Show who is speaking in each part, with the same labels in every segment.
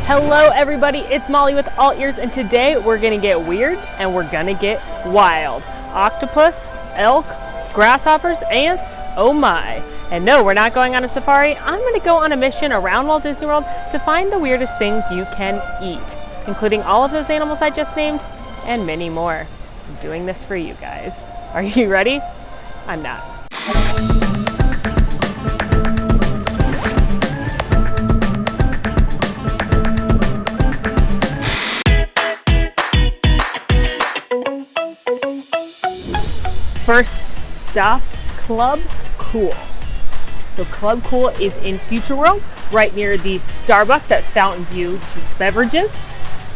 Speaker 1: Hello everybody, it's Molly with AllEars, and today we're gonna get weird and we're gonna get wild. Octopus, elk, grasshoppers, ants, oh my. And no, we're not going on a safari. I'm gonna go on a mission around Walt Disney World to find the weirdest things you can eat, including all of those animals I just named and many more. I'm doing this for you guys. Are you ready? I'm not. First stop, Club Cool. So Club Cool is in Future World, right near the Starbucks at Fountain View Beverages.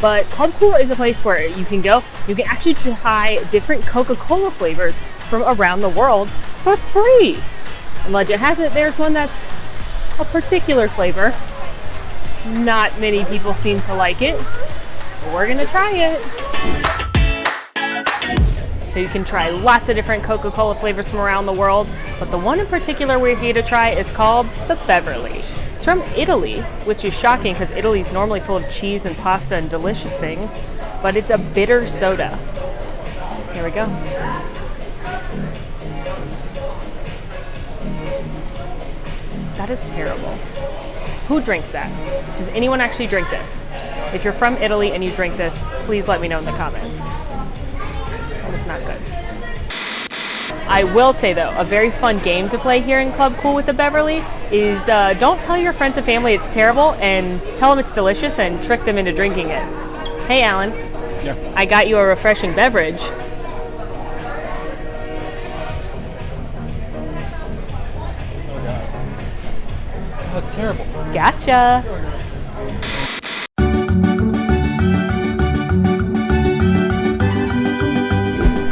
Speaker 1: But Club Cool is a place where you can go. You can actually try different Coca-Cola flavors from around the world for free. And legend has it, there's one that's a particular flavor. Not many people seem to like it, but we're gonna try it. So you can try lots of different Coca-Cola flavors from around the world, but the one in particular we're here to try is called the Beverly. It's from Italy, which is shocking because Italy's normally full of cheese and pasta and delicious things, but it's a bitter soda. Here we go. That is terrible. Who drinks that? Does anyone actually drink this? If you're from Italy and you drink this, please let me know in the comments. It's not good. I will say though, a very fun game to play here in Club Cool with the Beverly is don't tell your friends and family it's terrible and tell them it's delicious and trick them into drinking it. Hey Alan.
Speaker 2: Yeah.
Speaker 1: I got you a refreshing beverage.
Speaker 2: Oh god. That's terrible.
Speaker 1: Gotcha.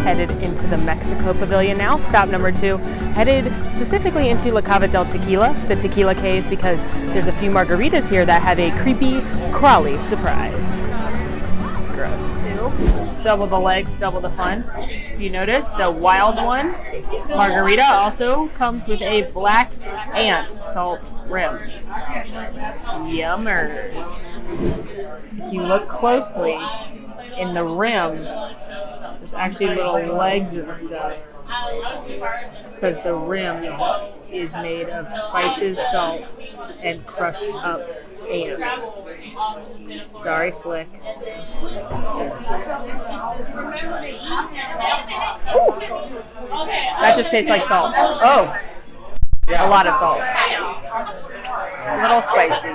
Speaker 1: Headed into the Mexico Pavilion now. Stop number 2, headed specifically into La Cava del Tequila, the Tequila Cave, because there's a few margaritas here that have a creepy, crawly surprise. Gross. Double the legs, double the fun. If you notice, the wild one, margarita, also comes with a black ant salt rim. Yummers. If you look closely, in the rim, there's actually little legs and stuff, because the rim is made of spices, salt, and crushed up ants. Sorry, Flick. Ooh. That just tastes like salt. Oh, a lot of salt. A little spicy.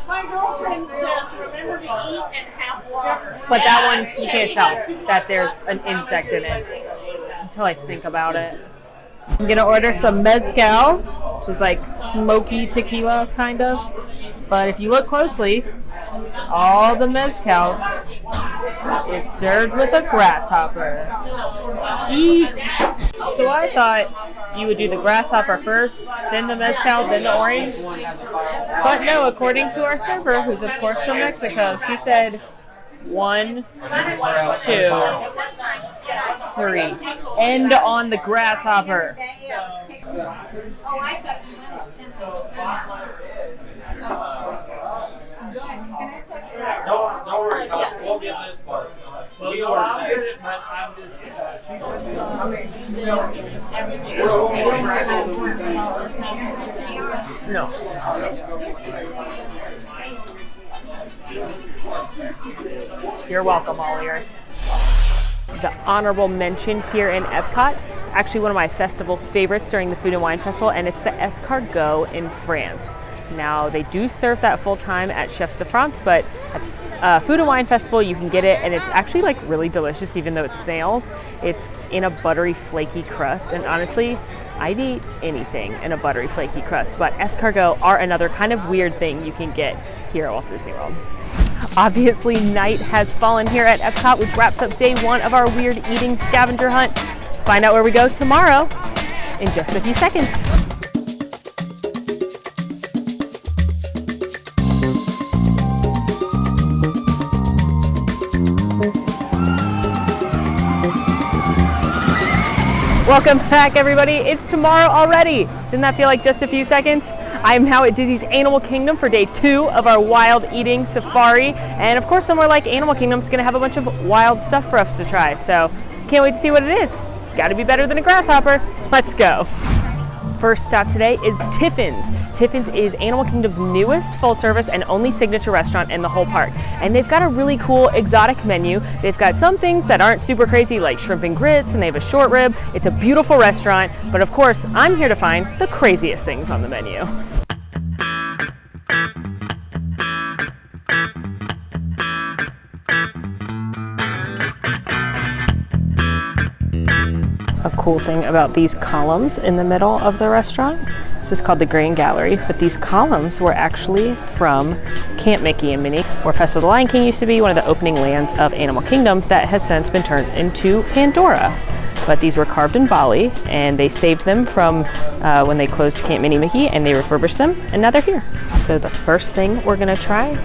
Speaker 3: My girlfriend says, remember to eat and have water.
Speaker 1: But that one, you can't tell that there's an insect in it until I think about it. I'm gonna order some mezcal, which is like smoky tequila kind of. But if you look closely, all the mezcal is served with a grasshopper. Eek! So I thought you would do the grasshopper first, then the mezcal, then the orange. But no, according to our server, who's of course from Mexico, she said 1, 2, 3. End on the grasshopper.
Speaker 3: Oh, I thought you meant
Speaker 4: Don't worry about it. We'll get this part. We ordered it.
Speaker 1: No. You're welcome, AllEars. The honorable mention here in Epcot, it's actually one of my festival favorites during the Food and Wine Festival, and it's the escargot in France. Now, they do serve that full time at Chefs de France, but at Food and Wine Festival, you can get it, and it's actually like really delicious, even though it's snails. It's in a buttery, flaky crust, and honestly, I'd eat anything in a buttery, flaky crust, but escargot are another kind of weird thing you can get here at Walt Disney World. Obviously, night has fallen here at Epcot, which wraps up day 1 of our weird eating scavenger hunt. Find out where we go tomorrow in just a few seconds. Welcome back, everybody. It's tomorrow already. Didn't that feel like just a few seconds? I'm now at Disney's Animal Kingdom for day 2 of our wild eating safari. And of course, somewhere like Animal Kingdom is going to have a bunch of wild stuff for us to try. So can't wait to see what it is. It's got to be better than a grasshopper. Let's go. First stop today is Tiffins. Tiffins is Animal Kingdom's newest full-service and only signature restaurant in the whole park. And they've got a really cool exotic menu. They've got some things that aren't super crazy like shrimp and grits, and they have a short rib. It's a beautiful restaurant, but of course, I'm here to find the craziest things on the menu. A cool thing about these columns in the middle of the restaurant, this is called the Grand Gallery, but these columns were actually from Camp Mickey and Minnie, where Festival of the Lion King used to be, one of the opening lands of Animal Kingdom that has since been turned into Pandora. But these were carved in Bali, and they saved them from when they closed Camp Minnie Mickey, and they refurbished them, and now they're here. So the first thing we're gonna try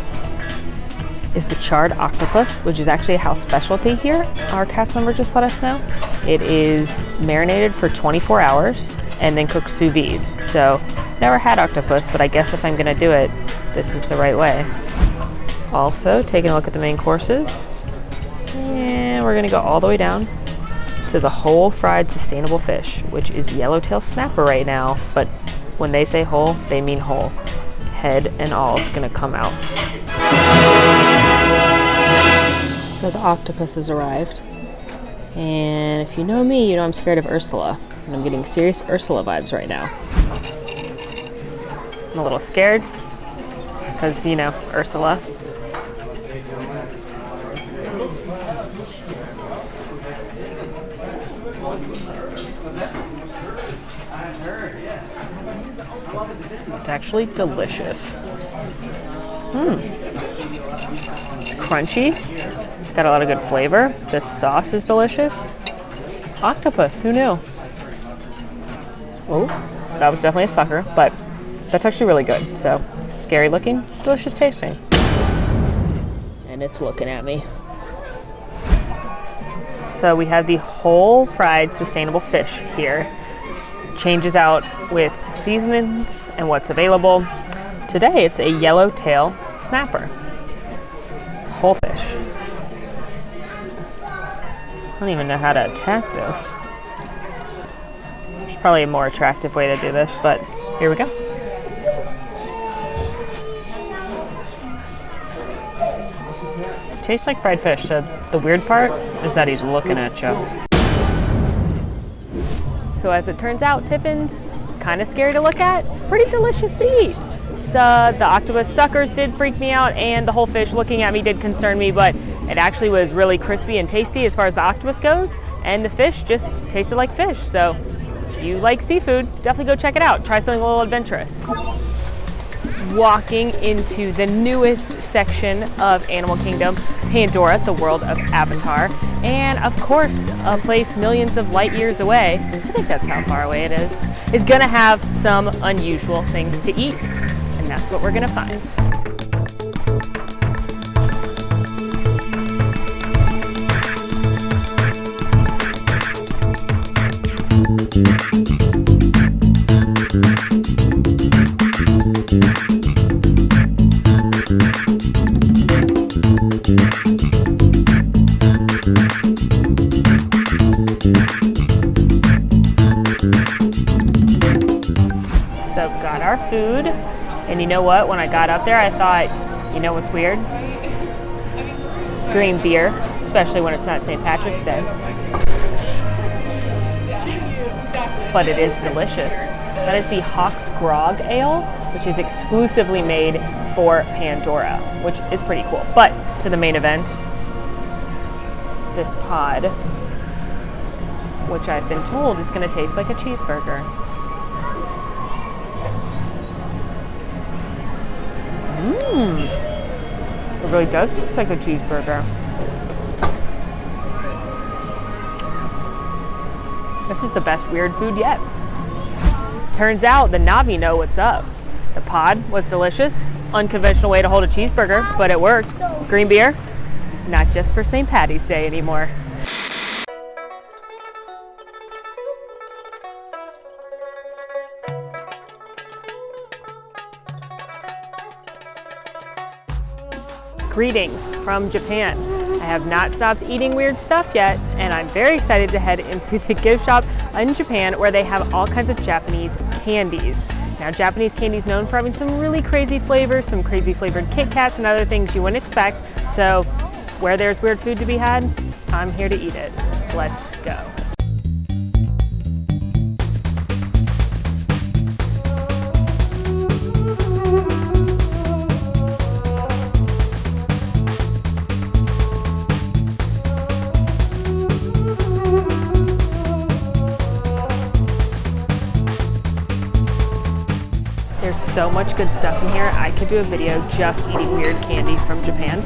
Speaker 1: is the charred octopus, which is actually a house specialty here. Our cast member just let us know. It is marinated for 24 hours and then cooked sous vide. So never had octopus, but I guess if I'm gonna do it, this is the right way. Also, taking a look at the main courses, and we're gonna go all the way down to the whole fried sustainable fish, which is yellowtail snapper right now, but when they say whole, they mean whole. Head and all is gonna come out. So the octopus has arrived, and if you know me, you know I'm scared of Ursula, and I'm getting serious Ursula vibes right now. I'm a little scared, because, you know, Ursula. It's actually delicious. It's crunchy. It's got a lot of good flavor. This sauce is delicious. Octopus, who knew? Oh, that was definitely a sucker, but that's actually really good. So, scary looking, delicious tasting. And it's looking at me. So we have the whole fried sustainable fish here. Changes out with the seasonings and what's available. Today it's a yellowtail snapper. Whole fish. I don't even know how to attack this. There's probably a more attractive way to do this, but here we go. It tastes like fried fish, so the weird part is that he's looking at you. So as it turns out, Tiffins, kind of scary to look at, pretty delicious to eat. The octopus suckers did freak me out, and the whole fish looking at me did concern me, but it actually was really crispy and tasty as far as the octopus goes, and the fish just tasted like fish. So if you like seafood, definitely go check it out. Try something a little adventurous. Walking into the newest section of Animal Kingdom, Pandora, the world of Avatar, and of course, a place millions of light years away, I think that's how far away it is gonna have some unusual things to eat. And that's what we're gonna find. So got our food. And you know what? When I got up there, I thought, you know what's weird? Green beer, especially when it's not St. Patrick's Day. But it is delicious. That is the Hawk's Grog Ale, which is exclusively made for Pandora, which is pretty cool. But to the main event, this pod, which I've been told is going to taste like a cheeseburger. It really does taste like a cheeseburger. This is the best weird food yet. Turns out the Na'vi know what's up. The pod was delicious, unconventional way to hold a cheeseburger, but it worked. Green beer, not just for St. Patty's Day anymore. Greetings from Japan. I have not stopped eating weird stuff yet, and I'm very excited to head into the gift shop in Japan where they have all kinds of Japanese candies. Now, Japanese candy is known for having some really crazy flavors, some crazy flavored Kit Kats and other things you wouldn't expect. So where there's weird food to be had, I'm here to eat it. Let's go. There's so much good stuff in here. I could do a video just eating weird candy from Japan,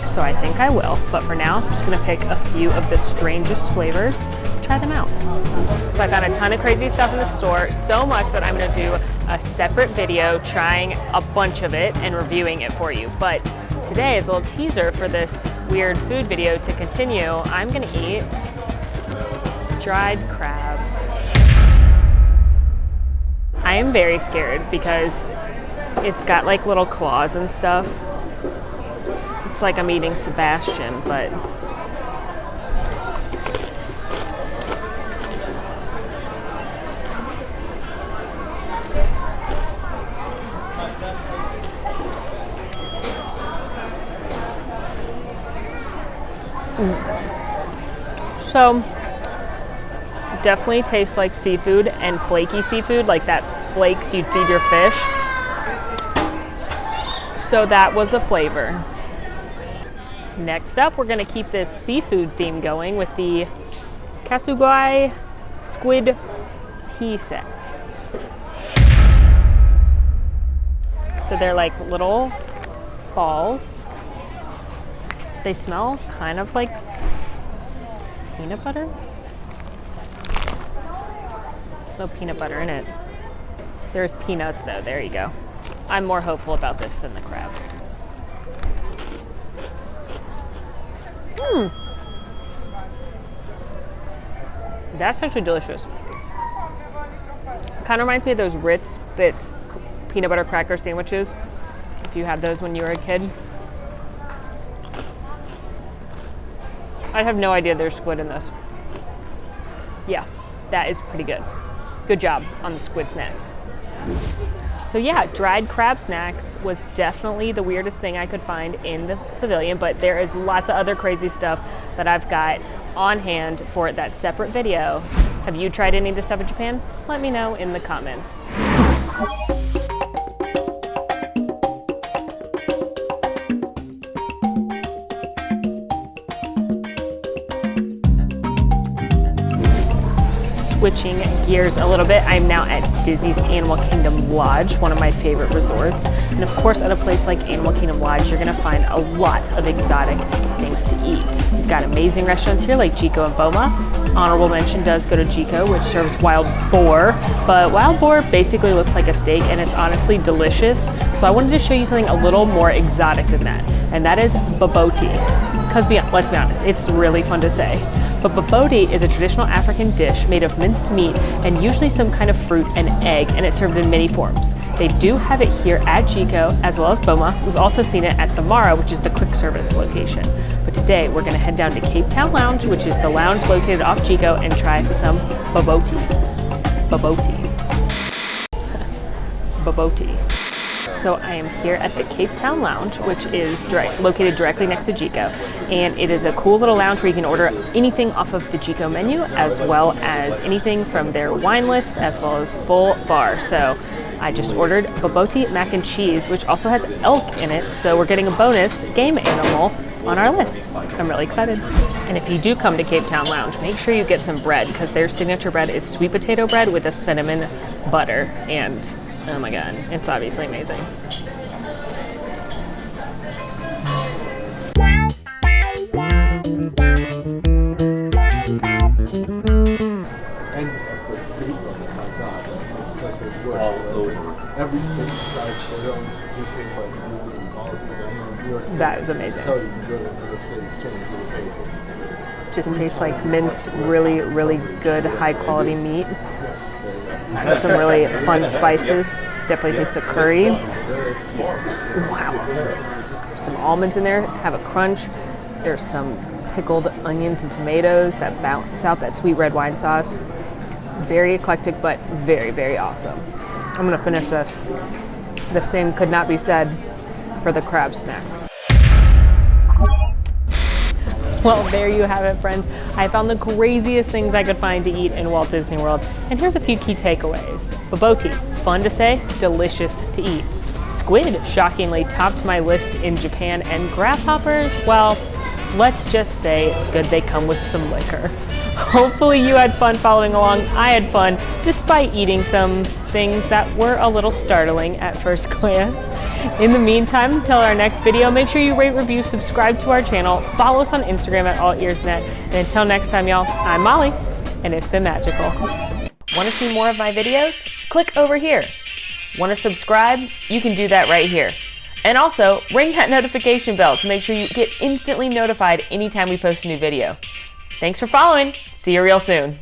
Speaker 1: so I think I will. But for now, I'm just gonna pick a few of the strangest flavors, try them out. So I found a ton of crazy stuff in the store, so much that I'm gonna do a separate video trying a bunch of it and reviewing it for you. But today, as a little teaser for this weird food video to continue, I'm gonna eat dried crabs. I am very scared because it's got like little claws and stuff. It's like I'm eating Sebastian, but so definitely tastes like seafood and flaky seafood, like that flakes you'd feed your fish. So that was a flavor. Next up, we're gonna keep this seafood theme going with the Kasugai squid pieces. So they're like little balls. They smell kind of like peanut butter. There's no peanut butter in it. There's peanuts though, there you go. I'm more hopeful about this than the crabs. That's actually delicious. Kind of reminds me of those Ritz Bits peanut butter cracker sandwiches, if you had those when you were a kid. I have no idea there's squid in this. Yeah, that is pretty good. Good job on the squid snacks. So yeah, dried crab snacks was definitely the weirdest thing I could find in the pavilion, but there is lots of other crazy stuff that I've got on hand for that separate video. Have you tried any of this stuff in Japan? Let me know in the comments. Switching gears a little bit, I'm now at Disney's Animal Kingdom Lodge, one of my favorite resorts. And of course, at a place like Animal Kingdom Lodge, you're gonna find a lot of exotic things to eat. You've got amazing restaurants here like Jiko and Boma. Honorable mention does go to Jiko, which serves wild boar, but wild boar basically looks like a steak and it's honestly delicious. So I wanted to show you something a little more exotic than that, and that is baboti. Because let's be honest, it's really fun to say. But baboti is a traditional African dish made of minced meat and usually some kind of fruit and egg, and it's served in many forms. They do have it here at Jiko as well as Boma. We've also seen it at the Mara, which is the quick service location. But today we're gonna head down to Cape Town Lounge, which is the lounge located off Jiko, and try some baboti. Baboti. Baboti. So I am here at the Cape Town Lounge, which is located directly next to Jiko. And it is a cool little lounge where you can order anything off of the Jiko menu, as well as anything from their wine list, as well as full bar. So I just ordered baboti mac and cheese, which also has elk in it. So we're getting a bonus game animal on our list. I'm really excited. And if you do come to Cape Town Lounge, make sure you get some bread, because their signature bread is sweet potato bread with a cinnamon butter, and oh my god, it's obviously amazing.
Speaker 2: And at the state level, my god, it's like it works. All over. Every state decides their own stupid like rules and policies. I mean, New York State,
Speaker 1: That is amazing.
Speaker 2: Tell you if you go to New York State Exchange, you'll pay.
Speaker 1: Just tastes like minced, really, really good, high quality meat. There's some really fun spices. Definitely taste the curry. Wow. some almonds in there, have a crunch. There's some pickled onions and tomatoes that balance out that sweet red wine sauce. Very eclectic, but very, very awesome. I'm gonna finish this. The same could not be said for the crab snack. Well, there you have it, friends. I found the craziest things I could find to eat in Walt Disney World, and here's a few key takeaways. Baboti, fun to say, delicious to eat. Squid, shockingly topped my list in Japan, and grasshoppers, well, let's just say it's good they come with some liquor. Hopefully you had fun following along. I had fun, despite eating some things that were a little startling at first glance. In the meantime, until our next video, make sure you rate, review, subscribe to our channel, follow us on Instagram at AllEars.net, and until next time, y'all, I'm Molly, and it's been magical. Want to see more of my videos? Click over here. Want to subscribe? You can do that right here. And also, ring that notification bell to make sure you get instantly notified anytime we post a new video. Thanks for following. See you real soon.